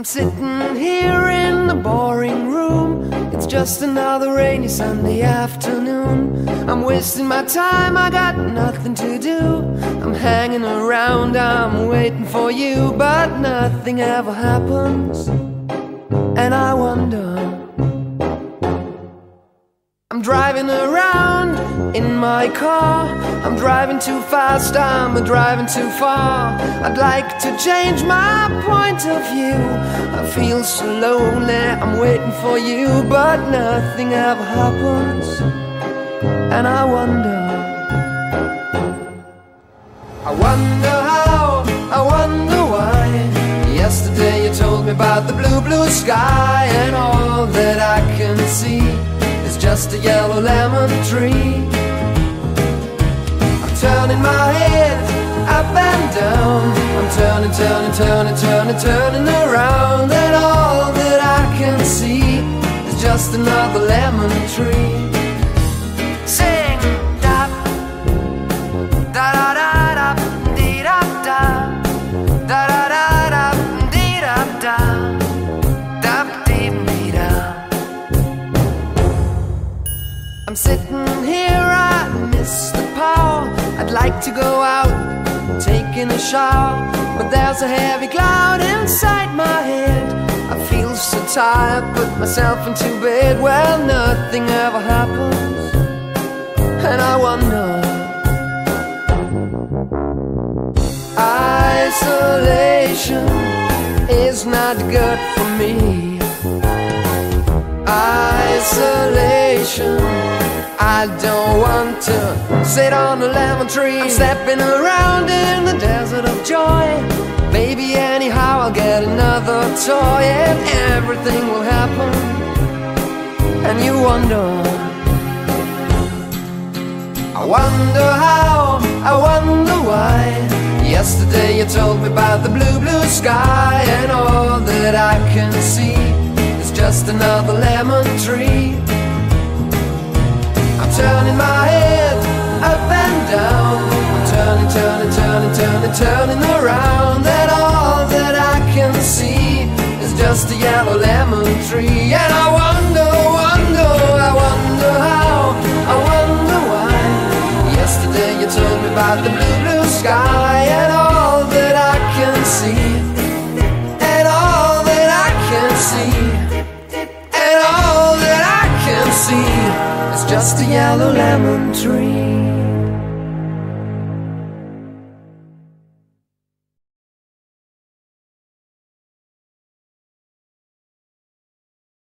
I'm sitting here in the boring room. It's just another rainy Sunday afternoon. I'm wasting my time, I got nothing to do. I'm hanging around, I'm waiting for you, but nothing ever happens. And I wonder, I'm driving around in my car. I'm driving too fast, I'm driving too far. I'd like to change my point of view. I feel so lonely, I'm waiting for you, but nothing ever happens. And I wonder how, I wonder why. Yesterday you told me about the blue, blue sky, and all that I can see is just a yellow lemon tree. I'm turning my head up and down. I'm turning, turning, turning, turning, turning around, and all that I can see is just another lemon tree. Sing da da da da da dee da da da da da da dee da da da dee dee da. I'm sitting here, I miss the power. I'd like to go out, taking a shower, but there's a heavy cloud inside my head. I feel so tired, put myself into bed. Well, nothing ever happens, and I wonder. Isolation is not good for me. Isolation, I don't want to sit on a lemon tree. I'm stepping around in the desert of joy. Maybe anyhow I'll get another toy, and everything will happen. And you wonder, I wonder how, I wonder why. Yesterday you told me about the blue, blue sky, and all that I can see is just another lemon tree. I'm turning my head up and down. I'm turning, turning, turning, turning, turning around, and all that I can see is just a yellow lemon tree. And I wonder, wonder, I wonder how, I wonder why. Yesterday you told me about the blue, blue sky, and all that I can see, and all that I can see, and all that I can see is just a yellow lemon tree.